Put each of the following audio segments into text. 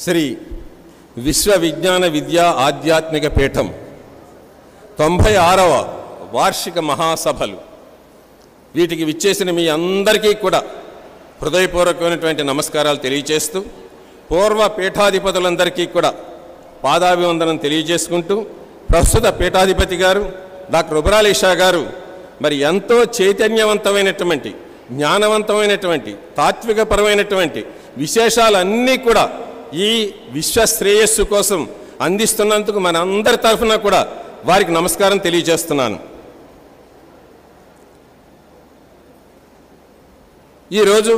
శ్రీ విశ్వ విజ్ఞాన విద్యా ఆధ్యాత్మిక పీఠం 96వ వార్షిక మహాసభలు. వీటికి విచ్చేసిన మీ అందరికీ కూడా హృదయపూర్వకమైనటువంటి నమస్కారాలు తెలియజేస్తూ, పూర్వ పీఠాధిపతులందరికీ కూడా పాదాభివందనం తెలియజేసుకుంటూ, ప్రస్తుత పీఠాధిపతి గారు డాక్టర్ ఉబరాలి షా గారు మరి ఎంతో చైతన్యవంతమైనటువంటి, జ్ఞానవంతమైనటువంటి, తాత్వికపరమైనటువంటి విశేషాలన్నీ కూడా ఈ విశ్వ శ్రేయస్సు కోసం అందిస్తున్నందుకు మన అందరి తరఫున కూడా వారికి నమస్కారం తెలియజేస్తున్నాను. ఈరోజు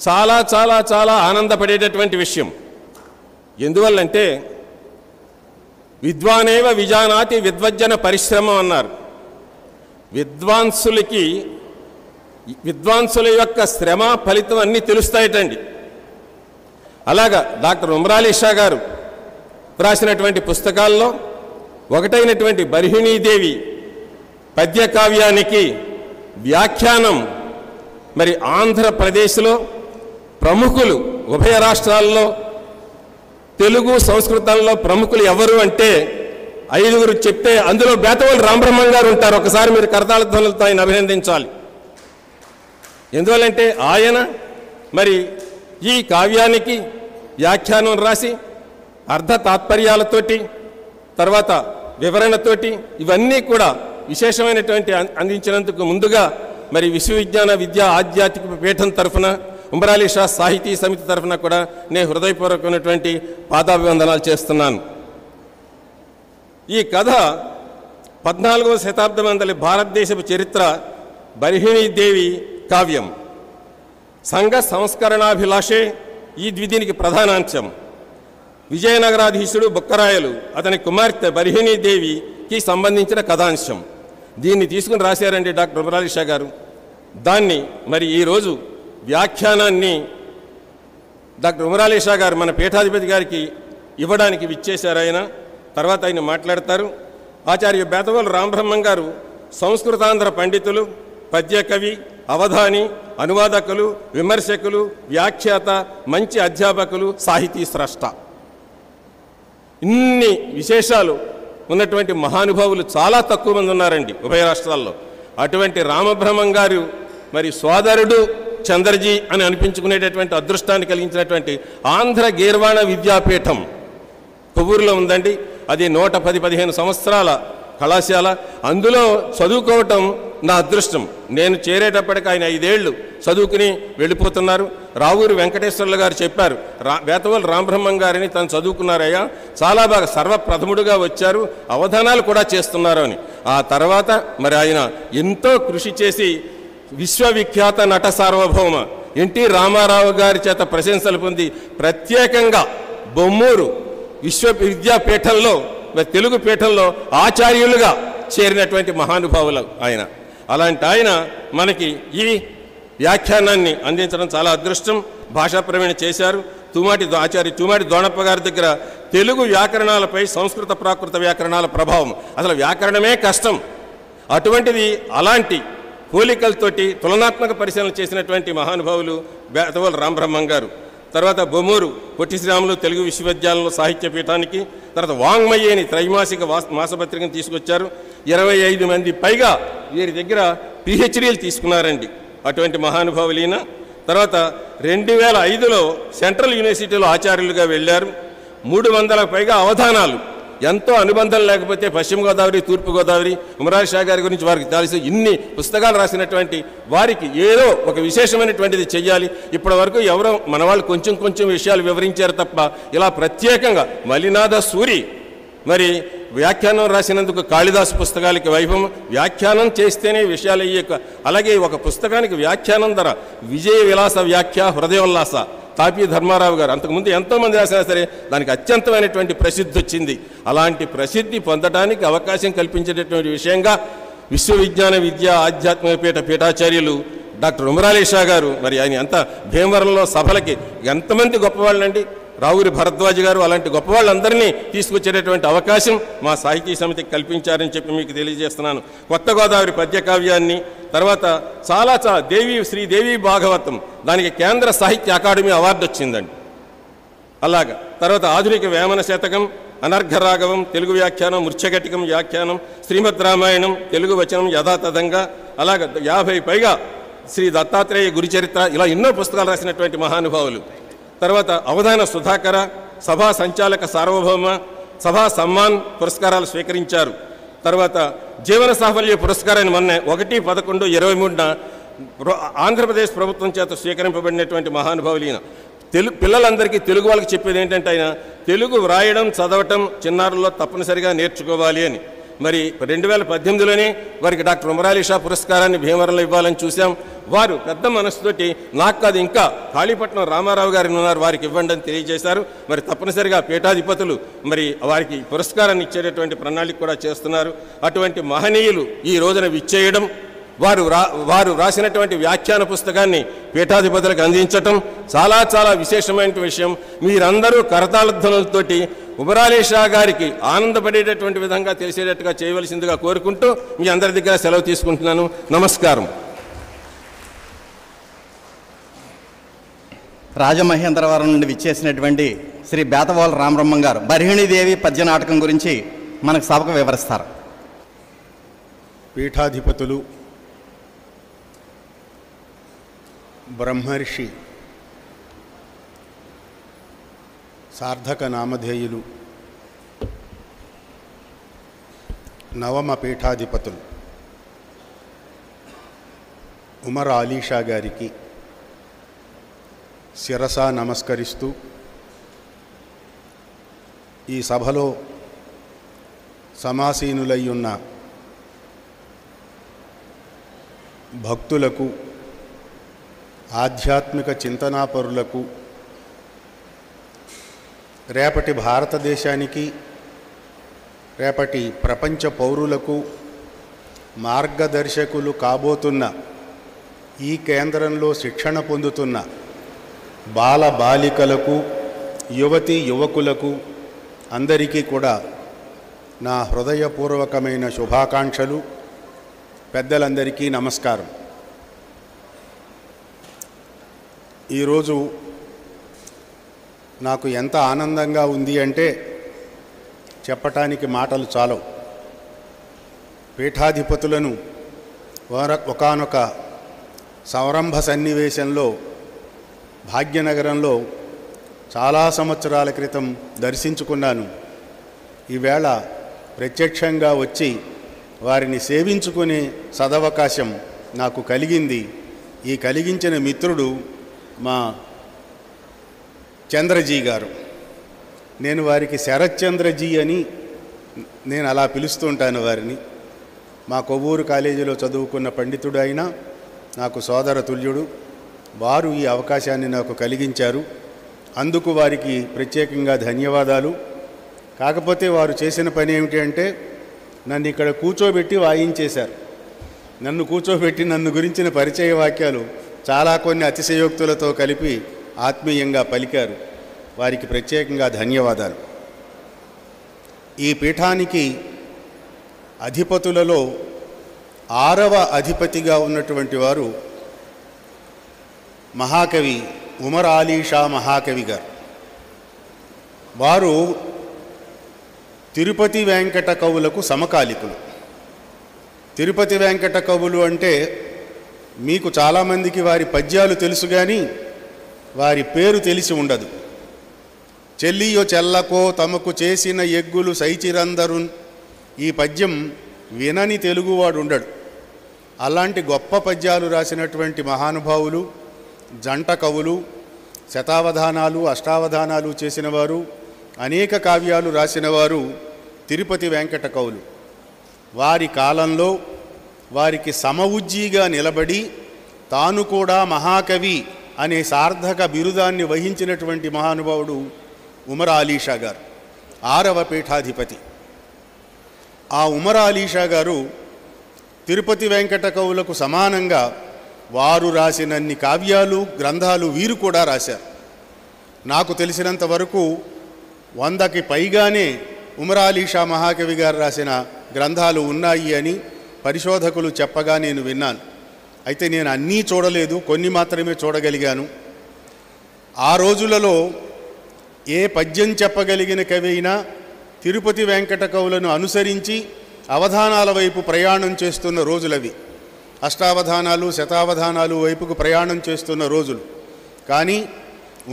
చాలా చాలా చాలా ఆనందపడేటటువంటి విషయం. ఎందువల్లంటే విద్వానేవ విజానాతి విద్వజ్జన పరిశ్రమం అన్నారు. విద్వాంసుల యొక్క శ్రమ ఫలితం అన్నీ తెలుస్తాయటండి. అలాగా డాక్టర్ ఉమరాలి షా గారు రాసినటువంటి పుస్తకాల్లో ఒకటైనటువంటి బర్హిణీదేవి పద్యకావ్యానికి వ్యాఖ్యానం మరి ఆంధ్రప్రదేశ్లో ప్రముఖులు, ఉభయ రాష్ట్రాల్లో తెలుగు సంస్కృతంలో ప్రముఖులు ఎవరు అంటే 5గురు చెప్తే అందులో బేతవోలు రామబ్రహ్మం గారు ఉంటారు. ఒకసారి మీరు కరతాళ ధ్వనులతో ఆయన అభినందించాలి. ఎందువల్లంటే ఆయన మరి ఈ కావ్యానికి వ్యాఖ్యానం రాసి అర్ధ తాత్పర్యాలతోటి, తర్వాత వివరణతోటి ఇవన్నీ కూడా విశేషమైనటువంటి అందించినందుకు ముందుగా మరి విశ్వవిజ్ఞాన విద్యా ఆధ్యాత్మిక పీఠం తరఫున, ఉమరాలి షా సాహితీ సమితి తరఫున కూడా నేను హృదయపూర్వకమైనటువంటి పాదాభివందనాలు చేస్తున్నాను. ఈ కథ 14వ శతాబ్దం అందలి భారతదేశపు చరిత్ర బర్హిణీదేవి కావ్యం. సంఘ సంస్కరణాభిలాషే ఈ దీనికి ప్రధానాంశం. విజయనగరాధీశుడు బుక్కరాయలు అతని కుమార్తె బర్హిణీదేవికి సంబంధించిన కథాంశం. దీన్ని తీసుకుని రాశారండి డాక్టర్ ఉమరాలి షా గారు. దాన్ని మరి ఈరోజు వ్యాఖ్యానాన్ని డాక్టర్ ఉమరాలి షా గారు మన పీఠాధిపతి గారికి ఇవ్వడానికి విచ్చేశారు. ఆయన తర్వాత ఆయన మాట్లాడతారు. ఆచార్య బేతవోలు రామబ్రహ్మం గారు సంస్కృతాంధ్ర పండితులు, పద్యకవి, అవధాని, అనువాదకులు, విమర్శకులు, వ్యాఖ్యాత, మంచి అధ్యాపకులు, సాహితీ స్రష్ట. ఇన్ని విశేషాలు ఉన్నటువంటి మహానుభావులు చాలా తక్కువ మంది ఉన్నారండి ఉభయ రాష్ట్రాల్లో. అటువంటి రామబ్రహ్మం గారు మరి సోదరుడు చంద్రజీ అని అనిపించుకునేటటువంటి అదృష్టాన్ని కలిగించినటువంటి ఆంధ్ర గీర్వాణ విద్యాపీఠం కొవ్వూరులో ఉందండి. అది 110-15 సంవత్సరాల కళాశాల. అందులో చదువుకోవటం నా అదృష్టం. నేను చేరేటప్పటికి ఆయన 5 ఏళ్ళు చదువుకుని వెళ్ళిపోతున్నారు. రావూరి వెంకటేశ్వర్లు గారు చెప్పారు, బేతవోలు రామబ్రహ్మం గారిని తను చదువుకున్నారయ్యా, చాలా బాగా సర్వప్రథముడుగా వచ్చారు, అవధానాలు కూడా చేస్తున్నారు అని. ఆ తర్వాత మరి ఆయన ఎంతో కృషి చేసి విశ్వవిఖ్యాత నట సార్వభౌమ ఎన్టీ రామారావు గారి చేత ప్రశంసలు పొంది ప్రత్యేకంగా బొమ్మూరు విశ్వవిద్యాపీఠంలో, తెలుగు పీఠంలో ఆచార్యులుగా చేరినటువంటి మహానుభావులు ఆయన. అలాంటి ఆయన మనకి ఈ వ్యాఖ్యానాన్ని అందించడం చాలా అదృష్టం. భాషా ప్రవీణ చేశారు. ఆచార్య తుమాటి దోణప్ప గారి దగ్గర తెలుగు వ్యాకరణాలపై సంస్కృత ప్రాకృత వ్యాకరణాల ప్రభావం, అసలు వ్యాకరణమే కష్టం. అటువంటిది అలాంటి పోలికలతోటి తులనాత్మక పరిశీలన చేసినటువంటి మహానుభావులు బేతవోలు రామబ్రహ్మం గారు. తర్వాత బొమ్మూరు పొట్టి శ్రీరాములు తెలుగు విశ్వవిద్యాలయంలో సాహిత్య పీఠానికి, తర్వాత వాంగ్మయ్యేని త్రైమాసిక మాసపత్రికను తీసుకొచ్చారు. 25 మంది పైగా వీరి దగ్గర పిహెచ్డీలు తీసుకున్నారండి అటువంటి మహానుభావులైన. తర్వాత 2005లో సెంట్రల్ యూనివర్సిటీలో ఆచార్యులుగా వెళ్ళారు. 300లకు పైగా అవధానాలు. ఎంతో అనుబంధం లేకపోతే పశ్చిమ గోదావరి, తూర్పు గోదావరి, ఉమరాలి షా గారి గురించి వారికి తెలుసు. ఇన్ని పుస్తకాలు రాసినటువంటి వారికి ఏదో ఒక విశేషమైనటువంటిది చెయ్యాలి. ఇప్పటి వరకు ఎవరో మన వాళ్ళు కొంచెం విషయాలు వివరించారు తప్ప ఇలా ప్రత్యేకంగా మలినాథ సూరి మరి వ్యాఖ్యానం రాసినందుకు కాళిదాసు పుస్తకాలకి వైభవం. వ్యాఖ్యానం చేస్తేనే విషయాలు అయ్యే. అలాగే ఒక పుస్తకానికి వ్యాఖ్యానం ధర విజయ విలాస వ్యాఖ్య హృదయోల్లాస తాపీ ధర్మారావు గారు. అంతకుముందు ఎంతోమంది రాసినా సరే దానికి అత్యంతమైనటువంటి ప్రసిద్ధి వచ్చింది. అలాంటి ప్రసిద్ధి పొందడానికి అవకాశం కల్పించేటటువంటి విషయంగా విశ్వవిజ్ఞాన విద్యా ఆధ్యాత్మిక పీఠాచార్యులు డాక్టర్ ఉమరాలి షా గారు మరి ఆయన ఎంత భీమవరంలో సభలకి ఎంతమంది గొప్పవాళ్ళండి. రావూరి భరద్వాజ్ గారు అలాంటి గొప్పవాళ్ళందరినీ తీసుకొచ్చేటటువంటి అవకాశం మా సాహితీ సమితికి కల్పించారని చెప్పి మీకు తెలియజేస్తున్నాను. కొత్త గోదావరి పద్యకావ్యాన్ని, తర్వాత చాలా శ్రీదేవి భాగవతం, దానికి కేంద్ర సాహిత్య అకాడమీ అవార్డు వచ్చిందండి. అలాగా తర్వాత ఆధునిక వేమన శతకం, అనర్ఘరాఘవం, తెలుగు వ్యాఖ్యానం, మృచ్ఛకటికం వ్యాఖ్యానం, శ్రీమద్ రామాయణం, తెలుగు వచనం యథాతథంగా, అలాగ 50 పైగా శ్రీ దత్తాత్రేయ గురుచరిత్ర, ఇలా ఎన్నో పుస్తకాలు రాసినటువంటి మహానుభావులు. తర్వాత అవధాన సుధాకర, సభా సంచాలక సార్వభౌమ, సభా సమ్మాన్ పురస్కారాలు స్వీకరించారు. తర్వాత జీవన సాఫల్య పురస్కారాన్ని మొన్న 1/11/23న ఆంధ్రప్రదేశ్ ప్రభుత్వం చేత స్వీకరింపబడినటువంటి మహానుభావులు ఈయన. పిల్లలందరికీ తెలుగు వాళ్ళకి చెప్పేది ఏంటంటే ఆయన తెలుగు వ్రాయడం చదవటం చిన్నారుల్లో తప్పనిసరిగా నేర్చుకోవాలి అని. మరి 2018లోనే వారికి డాక్టర్ ఉమరాలీ షా పురస్కారాన్ని భీమవరంలో ఇవ్వాలని చూశాం. వారు పెద్ద మనసుతోటి నాకు కాదు ఇంకా కాళీపట్నం రామారావు గారిని ఉన్నారు వారికి ఇవ్వండి అని తెలియజేశారు. మరి తప్పనిసరిగా పీఠాధిపతులు మరి వారికి పురస్కారాన్ని ఇచ్చేటటువంటి ప్రణాళిక కూడా చేస్తున్నారు. అటువంటి మహనీయులు ఈ రోజున విచ్చేయడం, వారు రాసినటువంటి వ్యాఖ్యాన పుస్తకాన్ని పీఠాధిపతులకు అందించటం చాలా చాలా విశేషమైన విషయం. మీరందరూ కరతాళధ్వనులతోటి ఉమరాలీ షా గారికి ఆనందపడేటటువంటి విధంగా తెలిసేటట్టుగా చేయవలసిందిగా కోరుకుంటూ మీ అందరి దగ్గర సెలవు తీసుకుంటున్నాను. నమస్కారం. రాజమహేంద్రవరం నుండి విచ్చేసినటువంటి శ్రీ బేతవాల రామబ్రహ్మం గారు బర్హిణీదేవి పద్య నాటకం గురించి మనకు సభకు వివరిస్తారు. పీఠాధిపతులు, బ్రహ్మర్షి సార్థక నామధేయులు, నవమ పీఠాధిపతులు ఉమర్ అలీ షా గారికి శిరసా నమస్కరిస్తూ ఈ సభలో సమాసీనులై ఉన్న భక్తులకు, ఆధ్యాత్మిక చింతనాపరులకు, రేపటి భారతదేశానికి, రేపటి ప్రపంచ పౌరులకు మార్గదర్శకులు కాబోతున్న, ఈ కేంద్రంలో శిక్షణ పొందుతున్న బాల బాలికలకు, యువతీ యువకులకు అందరికీ కూడా నా హృదయపూర్వకమైన శుభాకాంక్షలు. పెద్దలందరికీ నమస్కారం. ఈరోజు నాకు ఎంత ఆనందంగా ఉంది అంటే చెప్పటానికి మాటలు చాలవు. పీఠాధిపతులను ఒకానొక సంరంభ సన్నివేశంలో భాగ్యనగరంలో చాలా సంవత్సరాల క్రితం దర్శించుకున్నాను. ఈవేళ ప్రత్యక్షంగా వచ్చి వారిని సేవించుకునే సదవకాశం నాకు కలిగింది. ఈ కలిగించిన మిత్రుడు మా చంద్రజీ గారు. నేను వారికి శరత్చంద్రజీ అని నేను అలా పిలుస్తుంటాను వారిని. మా కొవ్వూరు కాలేజీలో చదువుకున్న పండితుడు అయినా నాకు సోదర తుల్యుడు. వారు ఈ అవకాశాన్ని నాకు కలిగించారు. అందుకు వారికి ప్రత్యేకంగా ధన్యవాదాలు. కాకపోతే వారు చేసిన పని ఏమిటి అంటే నన్ను ఇక్కడ కూర్చోబెట్టి వాయించేశారు. నన్ను కూర్చోబెట్టి నన్ను గురించిన పరిచయ వాక్యాలు చాలా కొన్ని అతిశయోక్తులతో కలిపి ఆత్మీయంగా పలికారు. వారికి ప్రత్యేకంగా ధన్యవాదాలు. ఈ పీఠానికి అధిపతులలో 6వ అధిపతిగా ఉన్నటువంటి వారు మహాకవి ఉమర్ అలీ షా మహాకవి గారు. వారు తిరుపతి వెంకట కవులకు సమకాలికులు. తిరుపతి వెంకట కవులు అంటే మీకు చాలామందికి వారి పద్యాలు తెలుసు కానీ వారి పేరు తెలిసి ఉండదు. చెల్లియో చెల్లకో తమకు చేసిన ఎగ్గులు సైచిరందరున్, ఈ పద్యం వినని తెలుగువాడు ఉండడు. అలాంటి గొప్ప పద్యాలు రాసినటువంటి మహానుభావులు, జంట కవులు, శతావధానాలు, అష్టావధానాలు చేసినవారు, అనేక కావ్యాలు రాసినవారు తిరుపతి వెంకట కవులు. వారి కాలంలో వారికి సమవుజ్జీగా నిలబడి తాను కూడా మహాకవి అనే సార్థక బిరుదాన్ని వహించినటువంటి మహానుభావుడు ఉమర్ అలీ షా గారు, 6వ పీఠాధిపతి. ఆ ఉమర్ అలీ షా గారు తిరుపతి వెంకట కవులకు సమానంగా వారు రాసినన్ని కావ్యాలు, గ్రంథాలు వీరు కూడా రాశారు. నాకు తెలిసినంత వరకు 100కి పైగానే ఉమర్ అలీ షా మహాకవి గారు రాసిన గ్రంథాలు ఉన్నాయి అని పరిశోధకులు చెప్పగా నేను విన్నాను. అయితే నేను అన్నీ చూడలేదు, కొన్ని మాత్రమే చూడగలిగాను. ఆ రోజులలో ఏ పద్యం చెప్పగలిగిన కవి అయినా తిరుపతి వెంకట కవులను అనుసరించి అవధానాల వైపు ప్రయాణం చేస్తున్న రోజులవి. అష్టావధానాలు శతావధానాలు వైపుకు ప్రయాణం చేస్తున్న రోజులు. కానీ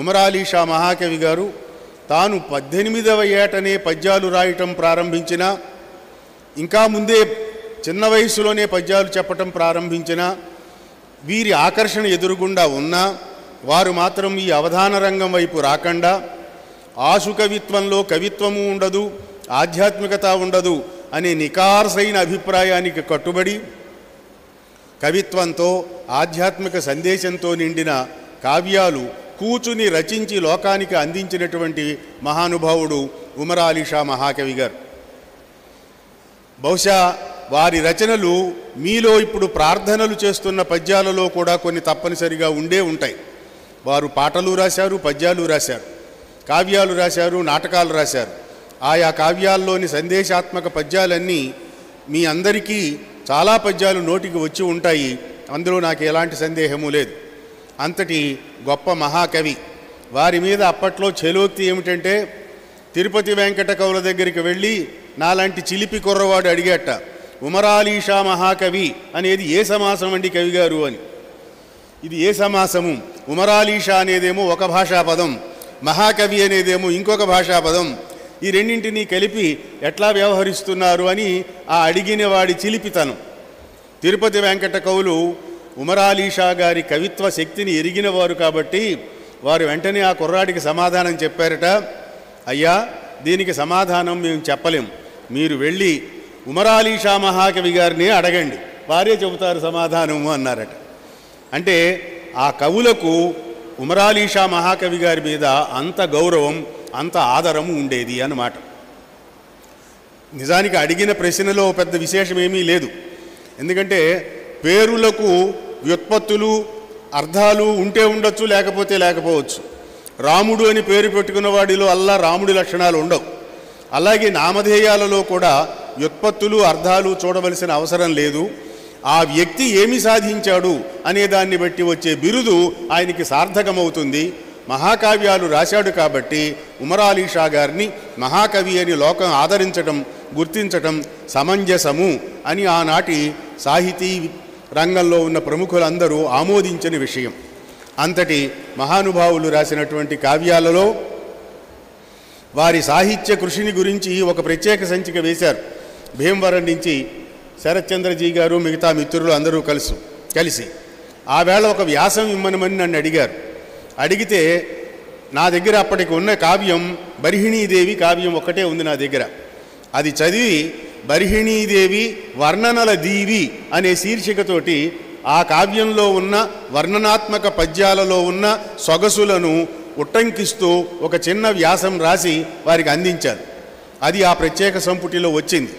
ఉమరాలీ షా మహాకవి గారు తాను 18వ ఏటనే పద్యాలు రాయటం ప్రారంభించిన, ఇంకా ముందే చిన్న వయసులోనే పద్యాలు చెప్పటం ప్రారంభించిన, వీరి ఆకర్షణ ఎదురుగుండా ఉన్నా వారు మాత్రం ఈ అవధాన రంగం వైపు రాకుండా ఆశు కవిత్వంలో కవిత్వము ఉండదు, ఆధ్యాత్మికత ఉండదు అనే నికార్సైన అభిప్రాయానికి కట్టుబడి కవిత్వంతో ఆధ్యాత్మిక సందేశంతో నిండిన కావ్యాలు కూచుని రచించి లోకానికి అందించినటువంటి మహానుభావుడు ఉమరాలీ షా మహాకవి గారు. బహుశా వారి రచనలు మీలో ఇప్పుడు ప్రార్థనలు చేస్తున్న పద్యాలలో కూడా కొన్ని తప్పనిసరిగా ఉండే ఉంటాయి. వారు పాటలు రాశారు, పద్యాలు రాశారు, కావ్యాలు రాశారు, నాటకాలు రాశారు. ఆయా కావ్యాల్లోని సందేశాత్మక పద్యాలన్నీ మీ అందరికీ చాలా పద్యాలు నోటికి వచ్చి ఉంటాయి, అందులో నాకు ఎలాంటి సందేహము లేదు. అంతటి గొప్ప మహాకవి. వారి మీద అప్పట్లో ఛలోక్తి ఏమిటంటే, తిరుపతి వెంకట కవుల దగ్గరికి వెళ్ళి నాలాంటి చిలిపి కుర్రవాడు అడిగేట, ఉమరాలీ షా మహాకవి అనేది ఏ సమాసం అండి కవి గారు అని. ఇది ఏ సమాసము? ఉమరాలీ షా అనేదేమో ఒక భాషాపదం, మహాకవి అనేదేమో ఇంకొక భాషాపదం, ఈ రెండింటినీ కలిపి ఎట్లా వ్యవహరిస్తున్నారు అని ఆ అడిగిన వాడి చిలిపితనం. తిరుపతి వెంకట కవులు ఉమరాలీ షా గారి కవిత్వ శక్తిని ఎరిగినవారు కాబట్టి వారు వెంటనే ఆ కుర్రాడికి సమాధానం చెప్పారట, అయ్యా దీనికి సమాధానం మేము చెప్పలేం, మీరు వెళ్ళి ఉమరాలీ షా మహాకవి గారిని అడగండి, వారే చెబుతారు సమాధానము అన్నారట. అంటే ఆ కవులకు ఉమరాలీ షా మహాకవి గారి మీద అంత గౌరవం, అంత ఆదరము ఉండేది అన్నమాట. నిజానికి అడిగిన ప్రశ్నలో పెద్ద విశేషమేమీ లేదు. ఎందుకంటే పేరులకు వ్యుత్పత్తులు అర్థాలు ఉంటే ఉండొచ్చు, లేకపోతే లేకపోవచ్చు. రాముడు అని పేరు పెట్టుకున్న వాడిలో అల్లా రాముడి లక్షణాలు ఉండవు. అలాగే నామధేయాలలో కూడా వ్యుత్పత్తులు అర్థాలు చూడవలసిన అవసరం లేదు. ఆ వ్యక్తి ఏమి సాధించాడు అనే దాన్ని బట్టి వచ్చే బిరుదు ఆయనకి సార్థకమవుతుంది. మహాకావ్యాలు రాశాడు కాబట్టి ఉమరాలీ షా గారిని మహాకవి అని లోకం ఆదరించటం, గుర్తించటం సమంజసము అని ఆనాటి సాహితీ రంగంలో ఉన్న ప్రముఖులందరూ ఆమోదించిన విషయం. అంతటి మహానుభావులు రాసినటువంటి కావ్యాలలో వారి సాహిత్య కృషిని గురించి ఒక ప్రత్యేక సంచిక వేశారు. భీమవరం నుంచి శరత్చంద్రజీ గారు మిగతా మిత్రులు అందరూ కలిసి ఆ వేళ ఒక వ్యాసం ఇమ్మనమని నన్ను అడిగారు. అడిగితే నా దగ్గర అప్పటికి ఉన్న కావ్యం బర్హిణీదేవి కావ్యం ఒక్కటే ఉంది నా దగ్గర. అది చదివి బర్హిణీదేవి వర్ణనల దీవి అనే శీర్షికతోటి ఆ కావ్యంలో ఉన్న వర్ణనాత్మక పద్యాలలో ఉన్న సొగసులను ఉట్టంకిస్తూ ఒక చిన్న వ్యాసం రాసి వారికి అందించారు. అది ఆ ప్రత్యేక సంపుటిలో వచ్చింది.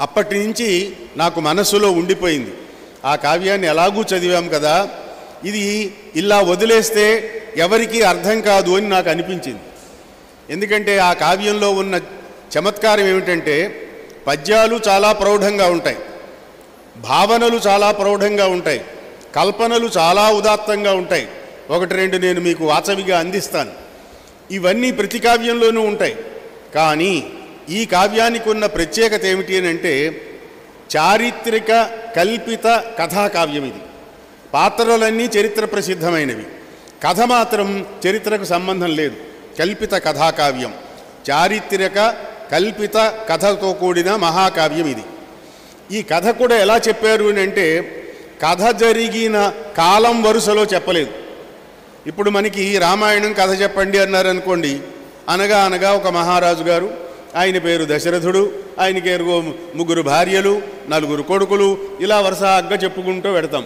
అప్పటి నుంచి నాకు మనస్సులో ఉండిపోయింది. ఆ కావ్యాన్ని ఎలాగూ చదివాం కదా, ఇది ఇలా వదిలేస్తే ఎవరికీ అర్థం కాదు అని నాకు అనిపించింది. ఎందుకంటే ఆ కావ్యంలో ఉన్న చమత్కారం ఏమిటంటే పద్యాలు చాలా ప్రౌఢంగా ఉంటాయి, భావనలు చాలా ప్రౌఢంగా ఉంటాయి, కల్పనలు చాలా ఉదాత్తంగా ఉంటాయి. ఒకటి రెండు నేను మీకు వాచవిగా అందిస్తాను. ఇవన్నీ ప్రతి కావ్యంలోనూ ఉంటాయి. కానీ ఈ కావ్యానికి ఉన్న ప్రత్యేకత ఏమిటి అని అంటే చారిత్రక కల్పిత కథాకావ్యం ఇది. పాత్రలన్నీ చరిత్ర ప్రసిద్ధమైనవి, కథ మాత్రం చరిత్రకు సంబంధం లేదు. కల్పిత కథాకావ్యం, చారిత్రక కల్పిత కథతో కూడిన మహాకావ్యం ఇది. ఈ కథ కూడా ఎలా చెప్పారు అని అంటే కథ జరిగిన కాలం వరుసలో చెప్పలేదు. ఇప్పుడు మనకి రామాయణం కథ చెప్పండి అన్నారనుకోండి, అనగా అనగా ఒక మహారాజు గారు, ఆయన పేరు దశరథుడు, ఆయనకి 3 భార్యలు 4 కొడుకులు, ఇలా వరుస అగ్గ చెప్పుకుంటూ పెడతాం.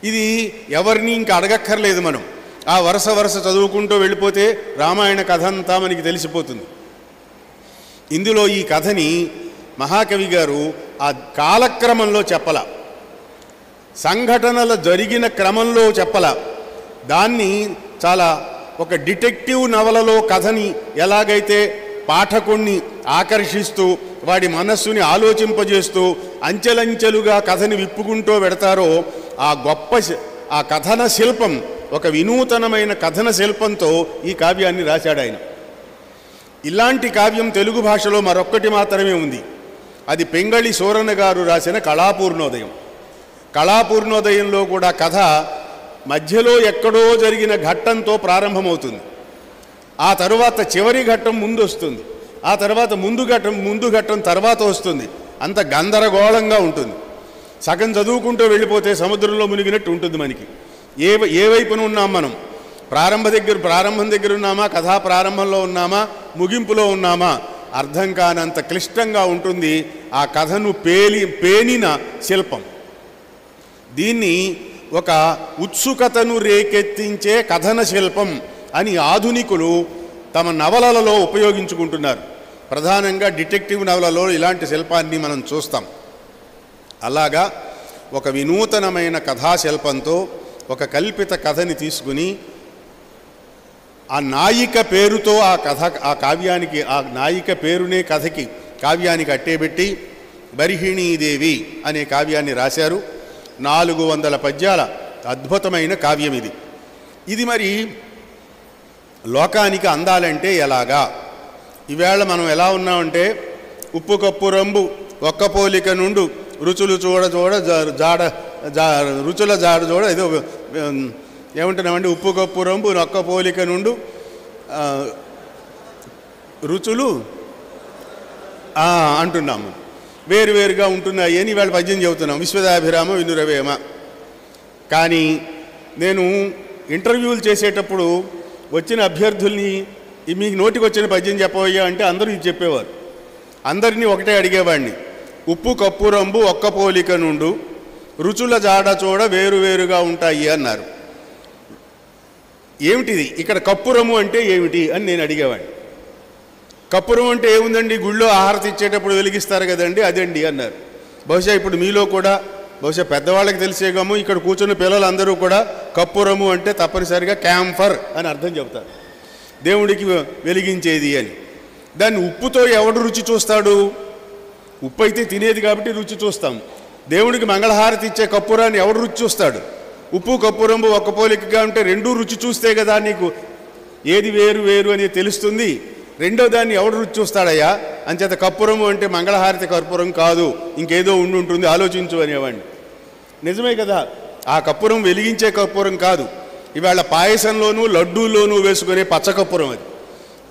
ఇది ఎవరిని ఇంకా అడగక్కర్లేదు. మనం ఆ వరుస చదువుకుంటూ వెళ్ళిపోతే రామాయణ కథ అంతా మనకి తెలిసిపోతుంది. ఇందులో ఈ కథని మహాకవి గారు ఆ కాలక్రమంలో చెప్పల, సంఘటనలు జరిగిన క్రమంలో చెప్పల, దాన్ని చాలా ఒక డిటెక్టివ్ నవలలో కథని ఎలాగైతే పాఠకుణ్ణి ఆకర్షిస్తూ వాడి మనస్సుని ఆలోచింపజేస్తూ అంచెలంచెలుగా కథని విప్పుకుంటూ పెడతారో ఆ గొప్ప ఆ కథన శిల్పం ఒక వినూతనమైన కథన శిల్పంతో ఈ కావ్యాన్ని రాశాడు ఆయన. ఇలాంటి కావ్యం తెలుగు భాషలో మరొక్కటి మాత్రమే ఉంది. అది పెంగళి సూరన్న గారు రాసిన కళాపూర్ణోదయం. కళాపూర్ణోదయంలో కూడా కథ మధ్యలో ఎక్కడో జరిగిన ఘట్టంతో ప్రారంభమవుతుంది. ఆ తరువాత చివరి ఘట్టం ముందు వస్తుంది. ఆ తర్వాత ముందు ఘట్టం తర్వాత వస్తుంది. అంత గందరగోళంగా ఉంటుంది. సగం చదువుకుంటూ వెళ్ళిపోతే సముద్రంలో మునిగినట్టు ఉంటుంది మనకి. ఏ వైపున ఉన్నాం మనం? ప్రారంభం దగ్గర ఉన్నామా, కథా ప్రారంభంలో ఉన్నామా, ముగింపులో ఉన్నామా అర్థం కానంత క్లిష్టంగా ఉంటుంది ఆ కథను పేనిన శిల్పం. దీన్ని ఒక ఉత్సుకతను రేకెత్తించే కథన శిల్పం అని ఆధునికులు తమ నవలలలో ఉపయోగించుకుంటున్నారు. ప్రధానంగా డిటెక్టివ్ నవలలో ఇలాంటి శిల్పాన్ని మనం చూస్తాం. అలాగా ఒక వినూతనమైన కథాశిల్పంతో ఒక కల్పిత కథని తీసుకుని ఆ నాయిక పేరుతో ఆ కావ్యానికి, ఆ నాయిక పేరునే కావ్యానికి అట్టేబెట్టి బర్హిణీదేవి అనే కావ్యాన్ని రాశారు. 400 పద్యాల అద్భుతమైన కావ్యం ఇది. ఇది మరి లోకానికి అందాలంటే ఎలాగా? ఈవేళ మనం ఎలా ఉన్నామంటే ఉప్పు కప్పు రంబు ఒక్క పోలిక నుండు రుచులు రుచుల జాడ చూడ ఏదో ఏమంటున్నామండి, ఉప్పు కప్పు రంబు ఒక్క పోలిక నుండు రుచులు అంటున్నాము, వేరువేరుగా ఉంటున్నాయి అని ఇవాళ పద్యం చెబుతున్నాం. విశ్వదాభిరామ వినురవేమ. కానీ నేను ఇంటర్వ్యూలు చేసేటప్పుడు వచ్చిన అభ్యర్థుల్ని మీకు నోటికి వచ్చిన పద్యం చెప్పవయ్యా అంటే అందరూ ఇది చెప్పేవారు. అందరినీ ఒకటే అడిగేవాడిని, ఉప్పు కప్పు రంబు ఒక్క పోలిక నుండు రుచుల జాడ చూడ వేరువేరుగా ఉంటాయి అన్నారు. ఏమిటిది? ఇక్కడ కప్పురము అంటే ఏమిటి అని నేను అడిగేవాడిని. కప్పురం అంటే ఏముందండి, గుళ్ళో ఆహారతి ఇచ్చేటప్పుడు వెలిగిస్తారు కదండి, అదండి అన్నారు. బహుశా ఇప్పుడు మీలో కూడా, బహుశా పెద్దవాళ్ళకి తెలిసేగాము, ఇక్కడ కూర్చున్న పిల్లలందరూ కూడా కప్పురము అంటే తప్పనిసరిగా క్యాంఫర్ అని అర్థం చెబుతారు, దేవుడికి వెలిగించేది అని. దాన్ని ఉప్పుతో ఎవడు రుచి చూస్తాడు? ఉప్పు అయితే తినేది కాబట్టి రుచి చూస్తాం. దేవుడికి మంగళహారతి ఇచ్చే కప్పురాన్ని ఎవడు రుచి చూస్తాడు? ఉప్పు కప్పురంబు ఒక్క పోలికగా ఉంటే రెండూ రుచి చూస్తే కదా నీకు ఏది వేరు వేరు అని తెలుస్తుంది. రెండో దాన్ని ఎవడు రుచి చూస్తాడయ్యా? అంచేత కప్పురము అంటే మంగళహారతి కర్పూరం కాదు, ఇంకేదో ఉంటుంది, ఆలోచించు అనేవాడిని. నిజమే కదా, ఆ కప్పురం వెలిగించే కర్పూరం కాదు. ఇవాళ పాయసంలోనూ లడ్డూల్లోనూ వేసుకునే పచ్చకప్పురం అది.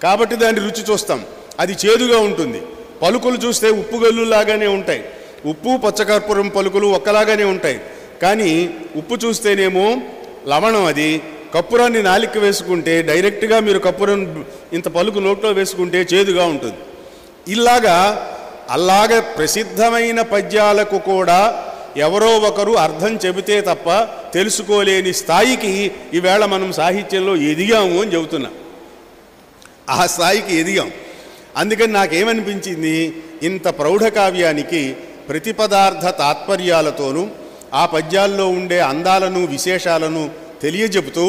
కాబట్టి దాన్ని రుచి చూస్తాం, అది చేదుగా ఉంటుంది. పలుకులు చూస్తే ఉప్పు గల్లులాగానే ఉంటాయి, ఉప్పు పచ్చకర్పూరం పలుకులు ఒక్కలాగానే ఉంటాయి. కానీ ఉప్పు చూస్తేనేమో లవణం, అది కప్పురాన్ని నాలిక వేసుకుంటే డైరెక్ట్గా మీరు కప్పురం ఇంత పలుకు నోట్లో వేసుకుంటే చేదుగా ఉంటుంది. అలాగా ప్రసిద్ధమైన పద్యాలకు కూడా ఎవరో ఒకరు అర్థం చెబితే తప్ప తెలుసుకోలేని స్థాయికి ఈవేళ మనం సాహిత్యంలో ఎదిగాము అని చెబుతున్నా. ఆ స్థాయికి ఎదిగాం. అందుకని నాకేమనిపించింది, ఇంత ప్రౌఢకావ్యానికి ప్రతిపదార్థ తాత్పర్యాలతోనూ ఆ పద్యాల్లో ఉండే అందాలను విశేషాలను తెలియజెబుతూ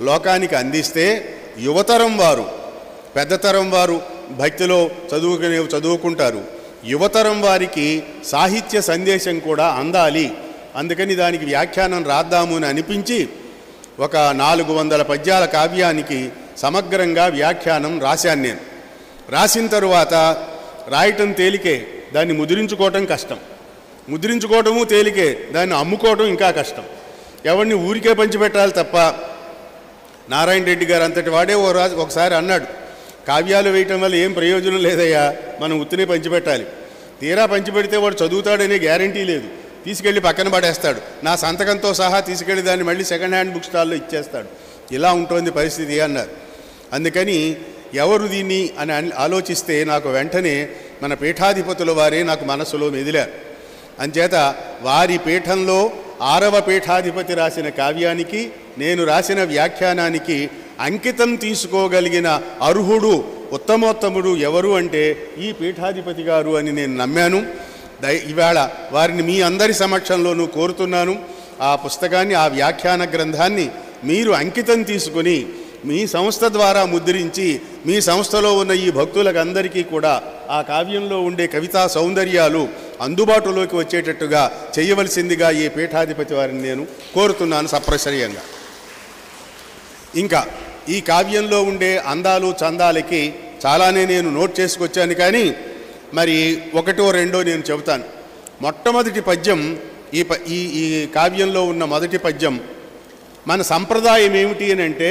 లోకానికి అందిస్తే యువతరం వారు, పెద్దతరం వారు భక్తిలో చదువుకుంటారు, యువతరం వారికి సాహిత్య సందేశం కూడా అందాలి. అందుకని దానికి వ్యాఖ్యానం రాద్దాము అని అనిపించి ఒక 400 పద్యాల కావ్యానికి సమగ్రంగా వ్యాఖ్యానం రాశాను నేను. రాసిన తరువాత రాయటం తేలికే, దాన్ని ముద్రించుకోవటం కష్టం. ముద్రించుకోవటము తేలికే, దాన్ని అమ్ముకోవటం ఇంకా కష్టం. ఎవరిని ఊరికే పంచిపెట్టాలి తప్ప. నారాయణ రెడ్డి గారు అంతటి వాడే ఒకసారి అన్నాడు, కావ్యాలు వేయటం వల్ల ఏం ప్రయోజనం లేదయ్యా, మనం ఉత్తినే పంచిపెట్టాలి. తీరా పంచిపెడితే వాడు చదువుతాడనే గ్యారంటీ లేదు, తీసుకెళ్ళి పక్కన పడేస్తాడు. నా సంతకంతో సహా తీసుకెళ్ళి దాన్ని మళ్ళీ సెకండ్ హ్యాండ్ బుక్ స్టాల్లో ఇచ్చేస్తాడు. ఇలా ఉంటుంది పరిస్థితి అన్నారు. అందుకని ఎవరు దీన్ని అని ఆలోచిస్తే నాకు వెంటనే మన పీఠాధిపతుల వారే నాకు మనసులో మెదిలారు. అంచేత వారి పీఠంలో 6వ పీఠాధిపతి రాసిన కావ్యానికి నేను రాసిన వ్యాఖ్యానానికి అంకితం తీసుకోగలిగిన అర్హుడు, ఉత్తమోత్తముడు ఎవరు అంటే ఈ పీఠాధిపతి గారు అని నేను నమ్మాను. ఇవాళ వారిని మీ అందరి సమక్షంలోనూ కోరుతున్నాను. ఆ పుస్తకాన్ని, ఆ వ్యాఖ్యాన గ్రంథాన్ని మీరు అంకితం తీసుకుని మీ సంస్థ ద్వారా ముద్రించి మీ సంస్థలో ఉన్న ఈ భక్తులకు అందరికీ కూడా ఆ కావ్యంలో ఉండే కవితా సౌందర్యాలు అందుబాటులోకి వచ్చేటట్టుగా చేయవలసిందిగా ఈ పీఠాధిపతి వారిని నేను కోరుతున్నాను సప్రశర్యంగా. ఇంకా ఈ కావ్యంలో ఉండే అందాలు చందాలకి చాలానే నేను నోట్ చేసుకొచ్చాను, కానీ మరి ఒకటో రెండో నేను చెబుతాను. మొట్టమొదటి పద్యం ఈ కావ్యంలో ఉన్న మొదటి పద్యం మన సంప్రదాయం ఏమిటి అని అంటే,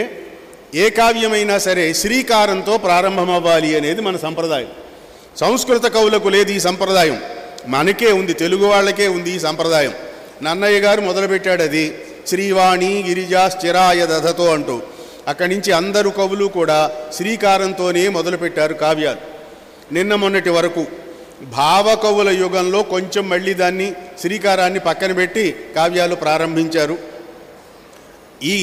ఏ కావ్యమైనా సరే శ్రీకారంతో ప్రారంభమవ్వాలి అనేది మన సంప్రదాయం. సంస్కృత కవులకు లేదు ఈ సంప్రదాయం, మనకే ఉంది, తెలుగు వాళ్ళకే ఉంది ఈ సంప్రదాయం. నన్నయ్య గారు మొదలుపెట్టాడు అది, శ్రీవాణి గిరిజా స్థిరాయ దధతో అంటూ. అక్కడి నుంచి అందరు కవులు కూడా శ్రీకారంతోనే మొదలుపెట్టారు కావ్యాలు. నిన్న మొన్నటి వరకు భావకవుల యుగంలో కొంచెం మళ్ళీ దాన్ని శ్రీకారాన్ని పక్కన పెట్టి కావ్యాలు ప్రారంభించారు. ఈ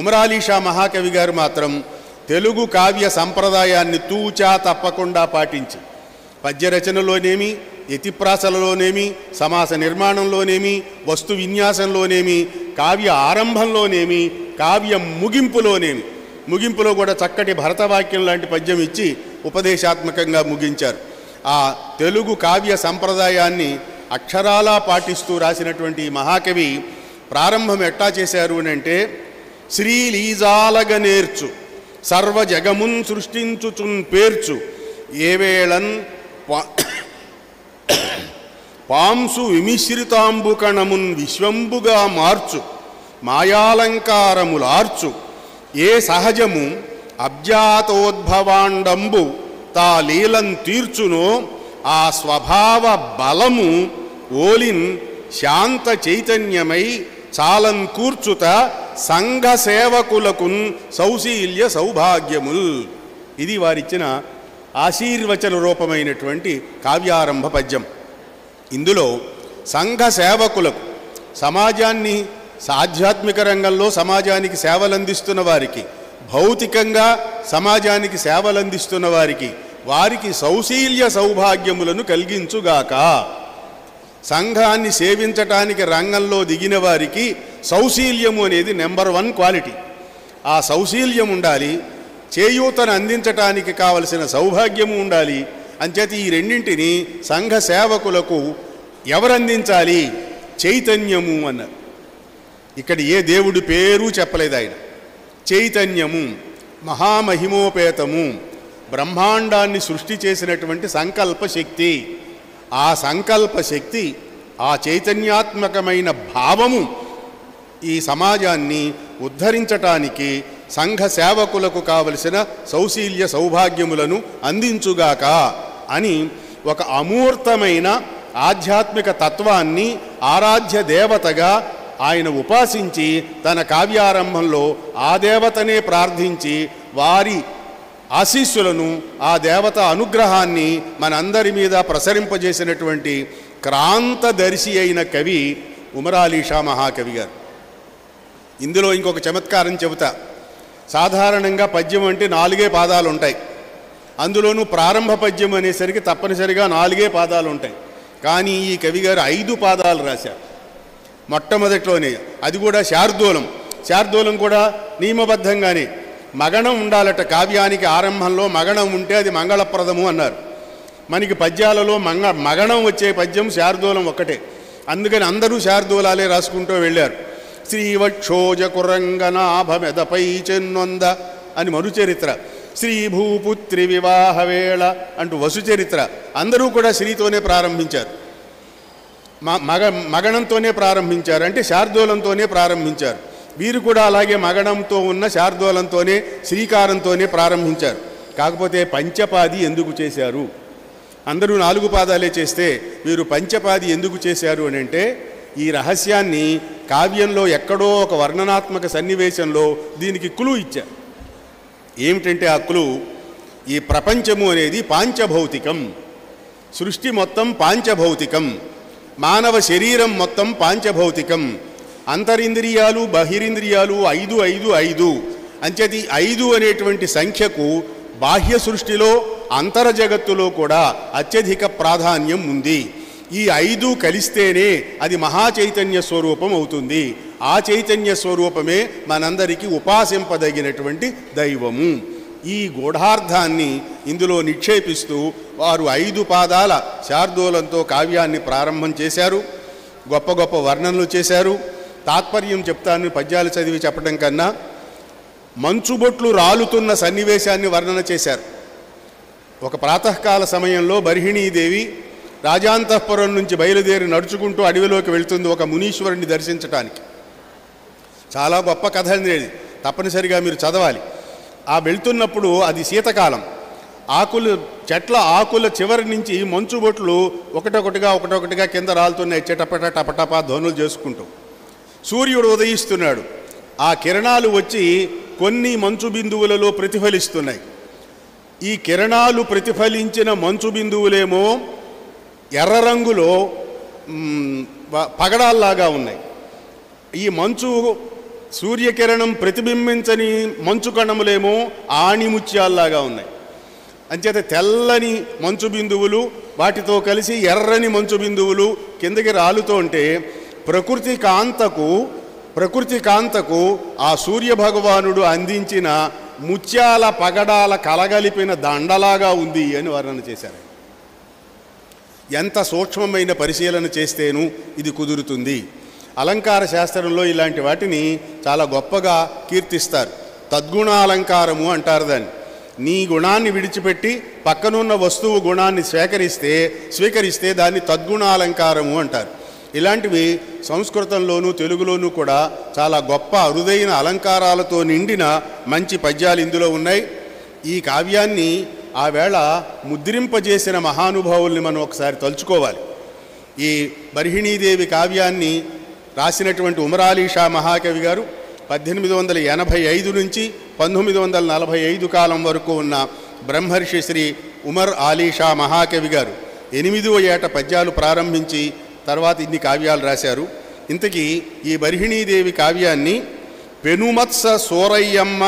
ఉమరాలీ షా మహాకవి గారు మాత్రం తెలుగు కావ్య సంప్రదాయాన్ని తూచా తప్పకుండా పాటించి పద్యరచనలోనేమి, యతిప్రాసలలోనేమి, సమాస నిర్మాణంలోనేమి, వస్తు విన్యాసంలోనేమి, కావ్య ఆరంభంలోనేమి, కావ్య ముగింపులో కూడా చక్కటి భరతవాక్యం లాంటి పద్యం ఇచ్చి ఉపదేశాత్మకంగా ముగించారు. ఆ తెలుగు కావ్య సంప్రదాయాన్ని అక్షరాలా పాటిస్తూ రాసినటువంటి మహాకవి ప్రారంభం ఎట్టా చేశారు అని అంటే, శ్రీలీజాలగ నేర్చు సర్వ జగమున్ సృష్టించుచున్ పేర్చు ఏవేళన్ పాంసు విమిశ్రితాంబుకణమున్ విశ్వంబుగా మార్చు మాయాలంకారములార్చు ఏ సహజము అబ్జాతోద్భవాండంబు తా లీలం తీర్చునో ఆ స్వభావ బలము ఓలిన్ శాంత చైతన్యమై చాలం కూర్చుత సంఘ సేవకులకున్ సౌశీల్య సౌభాగ్యముల్. ఇది వారిచ్చిన ఆశీర్వచన రూపమైనటువంటి కావ్యారంభ పద్యం. ఇందులో సంఘ సేవకులకు, సమాజాన్ని ఆధ్యాత్మిక రంగంలో సమాజానికి సేవలందిస్తున్న వారికి, భౌతికంగా సమాజానికి సేవలందిస్తున్న వారికి సౌశీల్య సౌభాగ్యములను కలిగించుగాక. సంఘాన్ని సేవించటానికి రంగంలో దిగిన వారికి సౌశీల్యము అనేది నెంబర్ 1 క్వాలిటీ. ఆ సౌశీల్యం ఉండాలి, చేయూతను అందించటానికి కావలసిన సౌభాగ్యము ఉండాలి. అంచేత ఈ రెండింటిని సంఘ సేవకులకు ఎవరందించాలి? చైతన్యము అన్నారు. ఇక్కడ ఏ దేవుడి పేరు చెప్పలేదు ఆయన. చైతన్యము, మహామహిమోపేతము, బ్రహ్మాండాన్ని సృష్టి చేసినటువంటి సంకల్ప శక్తి. ఆ సంకల్ప శక్తి, ఆ చైతన్యాత్మకమైన భావము ఈ సమాజాన్ని ఉద్ధరించటానికి సంఘ సేవకులకు కావలసిన సౌశీల్య సౌభాగ్యములను అందించుగాక అని ఒక అమూర్తమైన ఆధ్యాత్మిక తత్వాన్ని ఆరాధ్య దేవతగా ఆయన ఉపాసించి తన కావ్యారంభంలో ఆ దేవతనే ప్రార్థించి వారి ఆశీస్సులను, ఆ దేవత అనుగ్రహాన్ని మనందరి మీద ప్రసరింపజేసినటువంటి క్రాంతదర్శి అయిన కవి ఉమరాలీ షా మహాకవి గారు. ఇందులో ఇంకొక చమత్కారం చెబుతా. సాధారణంగా పద్యం అంటే 4 పాదాలు ఉంటాయి. అందులోనూ ప్రారంభ పద్యం అనేసరికి తప్పనిసరిగా 4 పాదాలు ఉంటాయి. కానీ ఈ కవి గారు 5 పాదాలు రాశారు మొట్టమొదట్లోనే. అది కూడా శార్దూలం. శార్దూలం కూడా నియమబద్ధంగానే మగణం ఉండాలట. కావ్యానికి ఆరంభంలో మగణం ఉంటే అది మంగళప్రదము అన్నారు. మనకి పద్యాలలో మగణం వచ్చే పద్యం శార్దూలం ఒక్కటే. అందుకని అందరూ శార్దూలాలే రాసుకుంటూ వెళ్ళారు. శ్రీవక్షోజ కురంగనాభమెదపై చెన్నొంద అని మరుచరిత్ర, శ్రీభూపుత్రి వివాహవేళ అంటూ వసుచరిత్ర. అందరూ కూడా శ్రీతోనే ప్రారంభించారు, మగణంతోనే ప్రారంభించారు, అంటే శార్దూలంతోనే ప్రారంభించారు. వీరు కూడా అలాగే మగణంతో ఉన్న శార్దూలంతోనే శ్రీకారంతోనే ప్రారంభించారు. కాకపోతే పంచపాది ఎందుకు చేశారు? అందరూ 4 పాదాలే చేస్తే వీరు పంచపాది ఎందుకు చేశారు అని అంటే, ఈ రహస్యాన్ని కావ్యంలో ఎక్కడో ఒక వర్ణనాత్మక సన్నివేశంలో దీనికి క్లూ ఇచ్చారు. ఏమిటంటే ఆ క్లూ, ఈ ప్రపంచము అనేది పాంచభౌతికం, సృష్టి మొత్తం పాంచభౌతికం, మానవ శరీరం మొత్తం పాంచభౌతికం, అంతరింద్రియాలు బహిరింద్రియాలు 5 5 5. అంచేది 5 అనేటువంటి సంఖ్యకు బాహ్య సృష్టిలో అంతర జగత్తులో కూడా అత్యధిక ప్రాధాన్యం ఉంది. ఈ 5 కలిస్తేనే అది మహాచైతన్య స్వరూపం అవుతుంది. ఆ చైతన్య స్వరూపమే మనందరికీ ఉపాసింపదగినటువంటి దైవము. ఈ గూఢార్థాన్ని ఇందులో నిక్షేపిస్తూ వారు 5 పాదాల శార్దూలంతో కావ్యాన్ని ప్రారంభం చేశారు. గొప్ప గొప్ప వర్ణనలు చేశారు. తాత్పర్యం చెప్తాను పద్యాలు చదివి చెప్పడం కన్నా. మంచుబొట్లు రాలుతున్న సన్నివేశాన్ని వర్ణన చేశారు. ఒక ప్రాతకాల సమయంలో బర్హిణీదేవి రాజాంతఃపురం నుంచి బయలుదేరి నడుచుకుంటూ అడవిలోకి వెళ్తుంది ఒక మునీశ్వరుని దర్శించటానికి. చాలా గొప్ప కథ అనేది, తప్పనిసరిగా మీరు చదవాలి. ఆ వెళ్తున్నప్పుడు అది శీతకాలం, చెట్ల ఆకుల చివరి నుంచి మంచుబొట్లు ఒకటొకటిగా కింద రాలుతున్నాయి, చిటపట టపటపా ధ్వనులు చేసుకుంటూ. సూర్యుడు ఉదయిస్తున్నాడు, ఆ కిరణాలు వచ్చి కొన్ని మంచు బిందువులలో ప్రతిఫలిస్తున్నాయి. ఈ కిరణాలు ప్రతిఫలించిన మంచు బిందువులేమో ఎర్ర రంగులో పగడాల్లాగా ఉన్నాయి. ఈ మంచు సూర్యకిరణం ప్రతిబింబించని మంచు కణములేమో ఆణిముత్యాల్లాగా ఉన్నాయి. అంచేత తెల్లని మంచు బిందువులు వాటితో కలిసి ఎర్రని మంచు బిందువులు కిందకి రాలుతూ ఉంటే ప్రకృతి కాంతకు ఆ సూర్యభగవానుడు అందించిన ముత్యాల పగడాల కలగలిపిన దండలాగా ఉంది అని వర్ణన చేశారు. ఎంత సూక్ష్మమైన పరిశీలన చేస్తేనూ ఇది కుదురుతుంది. అలంకార శాస్త్రంలో ఇలాంటి వాటిని చాలా గొప్పగా కీర్తిస్తారు. తద్గుణాలంకారము అంటారు దాన్ని. నీ గుణాన్ని విడిచిపెట్టి పక్కనున్న వస్తువు గుణాన్ని స్వీకరిస్తే దాన్ని తద్గుణాలంకారము అంటారు. ఇలాంటివి సంస్కృతంలోనూ తెలుగులోనూ కూడా చాలా గొప్ప అరుదైన అలంకారాలతో నిండిన మంచి పద్యాలు ఇందులో ఉన్నాయి. ఈ కావ్యాన్ని ఆ వేళ ముద్రింపజేసిన మహానుభావుల్ని మనం ఒకసారి తలుచుకోవాలి. ఈ బర్హిణీదేవి కావ్యాన్ని రాసినటువంటి ఉమరాలీ షా మహాకవి గారు 1885 నుంచి 1945 కాలం వరకు ఉన్న బ్రహ్మర్షి శ్రీ ఉమర్ ఆలీ షా మహాకవి గారు 8వ ఏట పద్యాలు ప్రారంభించి తర్వాత ఇన్ని కావ్యాలు రాశారు. ఇంతకీ ఈ బర్హిణీదేవి కావ్యాన్ని పెనుమత్స సోరయ్యమ్మ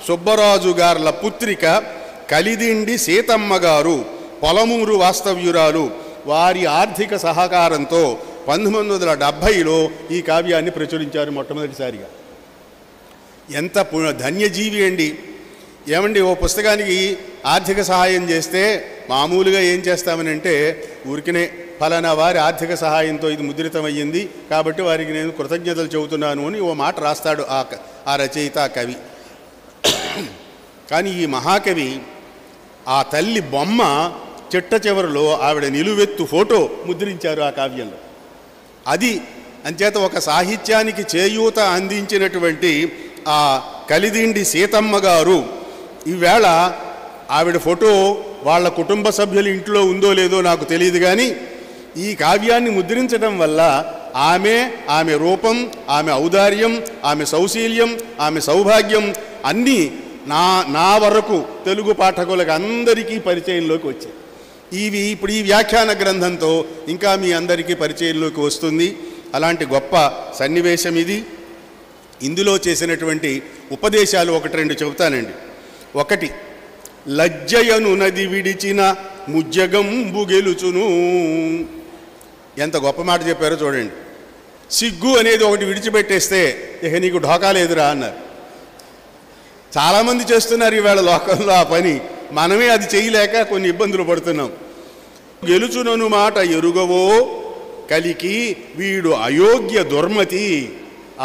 సుబ్బరాజు గార్ల పుత్రిక కలిదిండి సీతమ్మ గారు పొలమూరు వాస్తవ్యురాలు వారి ఆర్థిక సహకారంతో 1970లో ఈ కావ్యాన్ని ప్రచురించారు మొట్టమొదటిసారిగా. ఎంత ధన్యజీవి అండి. ఏమండి, ఓ పుస్తకానికి ఆర్థిక సహాయం చేస్తే మామూలుగా ఏం చేస్తామని అంటే ఊరికినే ఫలానా వారి ఆర్థిక సహాయంతో ఇది ముద్రితమయ్యింది కాబట్టి వారికి నేను కృతజ్ఞతలు చెబుతున్నాను అని ఓ మాట రాస్తాడు ఆ రచయిత, ఆ కవి. కానీ ఈ మహాకవి ఆ తల్లి బొమ్మ చిట్ట చివరిలో ఆవిడ నిలువెత్తు ఫోటో ముద్రించారు ఆ కావ్యంలో. అది అంచేత ఒక సాహిత్యానికి చేయూత అందించినటువంటి ఆ కలిదిండి సీతమ్మ గారు ఈవేళ ఆవిడ ఫోటో వాళ్ళ కుటుంబ సభ్యుల ఇంట్లో ఉందో లేదో నాకు తెలియదు, కానీ ఈ కావ్యాన్ని ముద్రించడం వల్ల ఆమె రూపం, ఆమె ఔదార్యం, ఆమె సౌశీల్యం, ఆమె సౌభాగ్యం అన్నీ నా వరకు తెలుగు పాఠకులకు అందరికీ పరిచయంలోకి వచ్చాయి. ఇప్పుడు ఈ వ్యాఖ్యాన గ్రంథంతో ఇంకా మీ అందరికీ పరిచయంలోకి వస్తుంది. అలాంటి గొప్ప సన్నివేశం ఇది. ఇందులో చేసినటువంటి ఉపదేశాలు 1-2 చెబుతానండి. 1, లజ్జయను నది విడిచిన ముజ్జగంబు గెలుచును. ఎంత గొప్ప మాట చెప్పారో చూడండి. సిగ్గు అనేది ఒకటి విడిచిపెట్టేస్తే ఇక నీకు ఢోకా లేదురా అన్నారు. చాలామంది చేస్తున్నారు ఈవేళ లోకంలో ఆ పని. మనమే అది చేయలేక కొన్ని ఇబ్బందులు పడుతున్నాం. గెలుచునను మాట ఎరుగవో కలికి వీడు అయోగ్య దుర్మతి.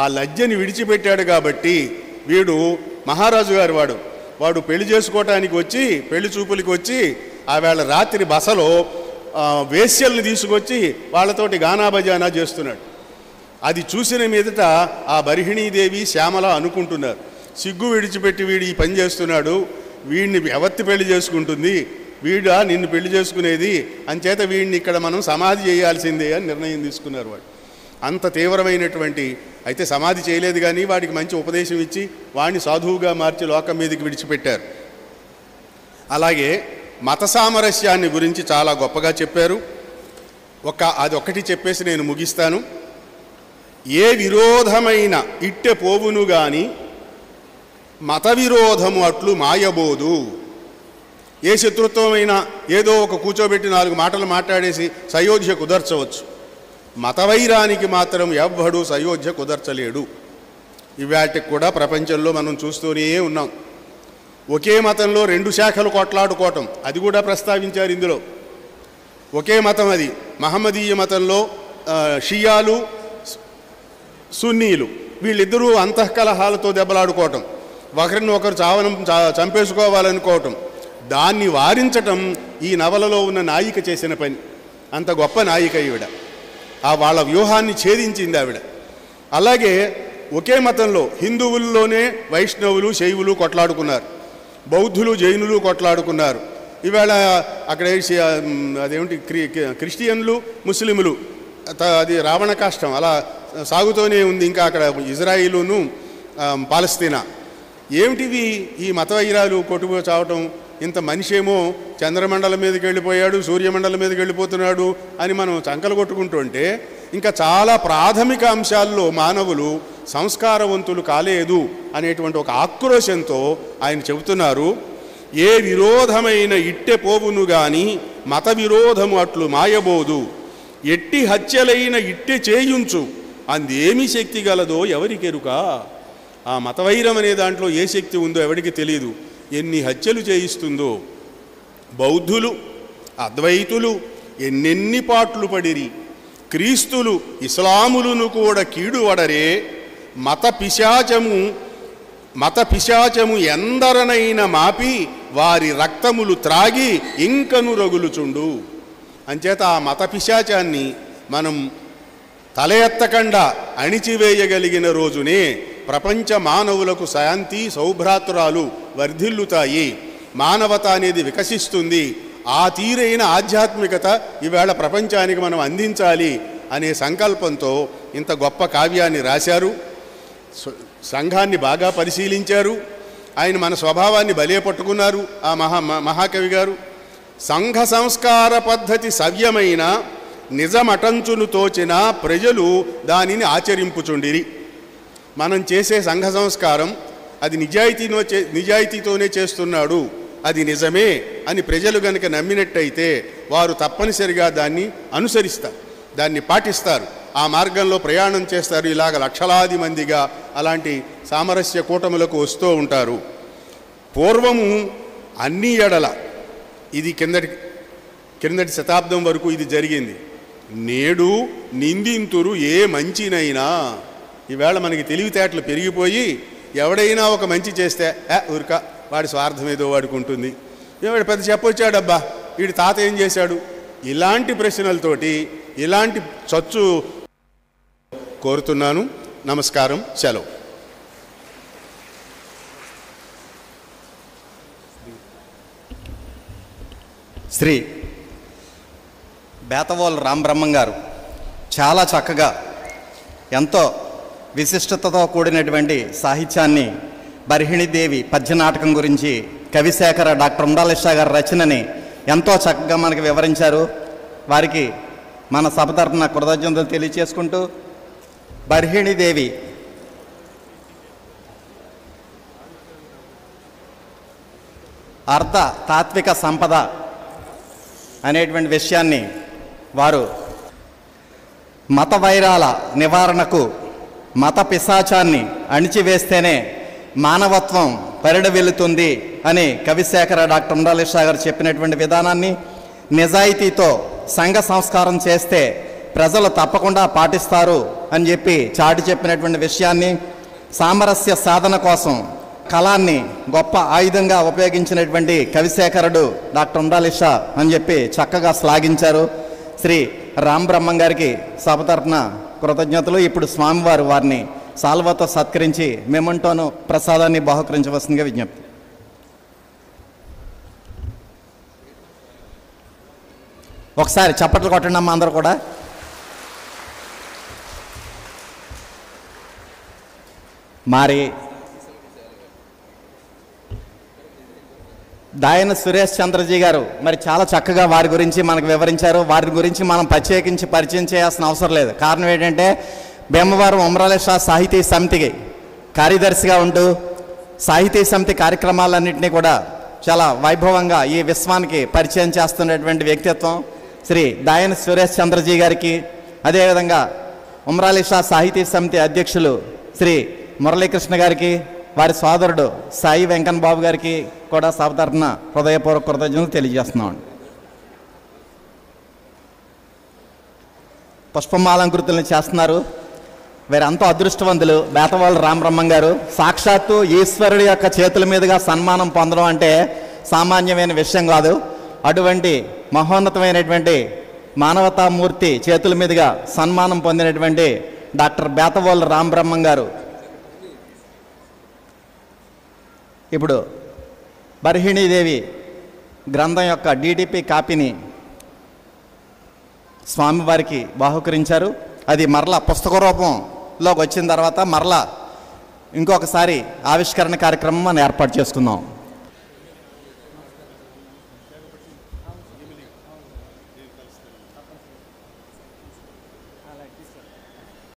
ఆ లజ్జని విడిచిపెట్టాడు కాబట్టి వీడు మహారాజు గారు వాడు పెళ్లి చేసుకోవటానికి వచ్చి పెళ్లి చూపులకి వచ్చి ఆవేళ రాత్రి బసలో వేశ్యల్ని తీసుకొచ్చి వాళ్ళతోటి గానా బజానా చేస్తున్నాడు. అది చూసిన మీదట ఆ బర్హిణీదేవి శ్యామల అనుకుంటున్నారు, సిగ్గు విడిచిపెట్టి వీడు ఈ పని చేస్తున్నాడు, వీడిని ఎవత్తి పెళ్లి చేసుకుంటుంది, వీడా నిన్ను పెళ్లి చేసుకునేది, అంచేత వీడిని ఇక్కడ మనం సమాధి చేయాల్సిందే అని నిర్ణయం తీసుకున్నారు. వాడు అంత తీవ్రమైనటువంటి అయితే సమాధి చేయలేదు, కానీ వాడికి మంచి ఉపదేశం ఇచ్చి వాడిని సాధువుగా మార్చి లోకం మీదకి విడిచిపెట్టారు. అలాగే మత సామరస్యాన్ని గురించి చాలా గొప్పగా చెప్పారు. అదొక్కటి చెప్పేసి నేను ముగిస్తాను. ఏ విరోధమైన ఇట్టె పోవును గాని మత విరోధము అట్లు మాయబోదు. ఏ శత్రుత్వమైనా ఏదో ఒక కూర్చోబెట్టి 4 మాటలు మాట్లాడేసి సయోధ్య కుదర్చవచ్చు, మతవైరానికి మాత్రం ఎవ్వడూ సయోధ్య కుదర్చలేడు. ఇవాటికి కూడా ప్రపంచంలో మనం చూస్తూనే ఉన్నాం. ఒకే మతంలో 2 శాఖలు కొట్లాడుకోవటం అది కూడా ప్రస్తావించారు ఇందులో. ఒకే మతం అది మహమ్మదీయ మతంలో షియాలు సున్నీలు వీళ్ళిద్దరూ అంతఃకలహాలతో దెబ్బలాడుకోవటం. ఒకరిని ఒకరు చంపేసుకోవాలనుకోవటం, దాన్ని వారించటం ఈ నవలలో ఉన్న నాయిక చేసిన పని. అంత గొప్ప నాయిక ఈవిడ. వాళ్ళ వ్యూహాన్ని ఛేదించింది ఆవిడ. అలాగే ఒకే మతంలో హిందువుల్లోనే వైష్ణవులు శైవులు కొట్లాడుకున్నారు, బౌద్ధులు జైనులు కొట్లాడుకున్నారు. ఈవేళ అక్కడ అదేమిటి క్రిస్టియన్లు ముస్లింలు, అది రావణ కాష్టం అలా సాగుతూనే ఉంది. ఇంకా అక్కడ ఇజ్రాయిలును పాలస్తీనా. ఏమిటివి ఈ మతవైరాలు కొట్టుకు చావటం? ఇంత మనిషి ఏమో చంద్రమండలం మీదకి వెళ్ళిపోయాడు, సూర్యమండలం మీదకి వెళ్ళిపోతున్నాడు అని మనం చంకలు కొట్టుకుంటుంటే ఇంకా చాలా ప్రాథమిక అంశాల్లో మానవులు సంస్కారవంతులు కాలేదు అనేటువంటి ఒక ఆక్రోశంతో ఆయన చెబుతున్నారు. ఏ విరోధమైన ఇట్టె పోవును గాని మత విరోధము అట్లు మాయబోదు, ఎట్టి హత్యలైన ఇట్టె చేయుంచు అందేమి శక్తి గలదో ఎవరికెరుక. ఆ మతవైరం అనే దాంట్లో ఏ శక్తి ఉందో ఎవరికి తెలియదు, ఎన్ని హత్యలు చేయిస్తుందో. బౌద్ధులు అద్వైతులు ఎన్నెన్ని పాట్లు పడిరి, క్రీస్తులు ఇస్లాములను కూడా కీడువడరే. మత పిశాచము ఎందరనైన మాపి వారి రక్తములు త్రాగి ఇంకను రగులుచుండు. అంచేత ఆ మత పిశాచాన్ని మనం తల ఎత్తకుండా అణిచివేయగలిగిన రోజునే ప్రపంచ మానవులకు శాంతి సౌభ్రాతురాలు వర్ధిల్లుతాయి, మానవత అనేది వికసిస్తుంది. ఆ తీరైన ఆధ్యాత్మికత ఈవేళ ప్రపంచానికి మనం అందించాలి అనే సంకల్పంతో ఇంత గొప్ప కావ్యాన్ని రాశారు. సంఘాన్ని బాగా పరిశీలించారు. ఆయన మన స్వభావాన్ని బలే పట్టుకున్నారు ఆ మహాకవి గారు. సంఘ సంస్కార పద్ధతి సవ్యమైన నిజమటంచును తోచిన ప్రజలు దానిని ఆచరింపుచుండిరి. మనం చేసే సంఘ సంస్కారం అది నిజాయితీతోనే చేస్తున్నాడు, అది నిజమే అని ప్రజలు గనుక నమ్మినట్టయితే వారు తప్పనిసరిగా దాన్ని అనుసరిస్తారు, దాన్ని పాటిస్తారు, ఆ మార్గంలో ప్రయాణం చేస్తారు. ఇలాగ లక్షలాది మందిగా అలాంటి సామరస్య కూటములకు వస్తూ ఉంటారు. పూర్వము అన్ని ఎడల ఇది కిందటి శతాబ్దం వరకు ఇది జరిగింది. నేడు నిందింతురు ఏ మంచినైనా. ఈవేళ మనకి తెలివితేటలు పెరిగిపోయి ఎవడైనా ఒక మంచి చేస్తే ఊరిక వాడి స్వార్థం ఏదో వాడికి ఉంటుంది, వాడు పెద్ద చెప్పొచ్చాడబ్బా వీడి తాత ఏం చేశాడు, ఇలాంటి ప్రశ్నలతోటి ఇలాంటి చచ్చు కోరుతున్నాను. నమస్కారం, సెలవు. శ్రీ బేతవోలు రామబ్రహ్మం గారు చాలా చక్కగా ఎంతో విశిష్టతతో కూడినటువంటి సాహిత్యాన్ని బర్హిణీదేవి పద్యనాటకం గురించి కవిశేఖర డాక్టర్ ఉండాలిషా గారి రచనని ఎంతో చక్కగా మనకు వివరించారు. వారికి మన సభ తరపున కృతజ్ఞతలు తెలియచేసుకుంటూ బర్హిణీదేవి అర్ధ తాత్విక సంపద అనేటువంటి విషయాన్ని వారు మత వైరాల నివారణకు మత పిశాచాన్ని అణిచివేస్తేనే మానవత్వం పరిడవిల్లుతుంది అని కవిశేఖర డాక్టర్ ఉండాలిషా గారు చెప్పినటువంటి విధానాన్ని, నిజాయితీతో సంఘ సంస్కారం చేస్తే ప్రజలు తప్పకుండా పాటిస్తారు అని చెప్పి చాటి చెప్పినటువంటి విషయాన్ని, సామరస్య సాధన కోసం కళాన్ని గొప్ప ఆయుధంగా ఉపయోగించినటువంటి కవిశేఖరుడు డాక్టర్ ఉండాలిషా అని చెప్పి చక్కగా శ్లాఘించారు. శ్రీ రామబ్రహ్మం గారికి సభ తరపున కృతజ్ఞతలు. ఇప్పుడు స్వామివారు వారిని సాల్వతో సత్కరించి మెమంటోను ప్రసాదాన్ని బహుకరించవలసిందిగా విజ్ఞప్తి. ఒకసారి చప్పట్లు కొట్టండి అమ్మా అందరూ కూడా. మరి దాయన సురేష్ చంద్రజీ గారు మరి చాలా చక్కగా వారి గురించి మనకు వివరించారు. వారి గురించి మనం ప్రత్యేకించి పరిచయం చేయాల్సిన అవసరం లేదు. కారణం ఏంటంటే భీమవరం ఉండాలిషా సాహితీ సమితికి కార్యదర్శిగా ఉంటూ సాహితీ సమితి కార్యక్రమాలన్నింటినీ కూడా చాలా వైభవంగా ఈ విశ్వానికి పరిచయం చేస్తున్నటువంటి వ్యక్తిత్వం శ్రీ దాయన సురేష్ చంద్రజీ గారికి, అదేవిధంగా ఉండాలిషా సాహితీ సమితి అధ్యక్షులు శ్రీ మురళీకృష్ణ గారికి, వారి సోదరుడు సాయి వెంకన్న బాబు గారికి కూడా సభ తరపున హృదయపూర్వక కృతజ్ఞతలు తెలియజేస్తున్నాం. పుష్పమాలంకృతులను చేస్తున్నారు. వీరంతా అదృష్టవంతులు. బేతవాళ్ళ రామబ్రహ్మం గారు సాక్షాత్తు ఈశ్వరుడి యొక్క చేతుల మీదుగా సన్మానం పొందడం అంటే సామాన్యమైన విషయం కాదు. అటువంటి మహోన్నతమైనటువంటి మానవతామూర్తి చేతుల మీదుగా సన్మానం పొందినటువంటి డాక్టర్ బేతవాళ్ళ రామబ్రహ్మం గారు ఇప్పుడు బర్హిణీదేవి గ్రంథం యొక్క డిటిపి కాపీని స్వామివారికి బాహుకరించారు. అది మరలా పుస్తక రూపంలోకి వచ్చిన తర్వాత మరలా ఇంకొకసారి ఆవిష్కరణ కార్యక్రమం మనం ఏర్పాటు చేసుకుందాం.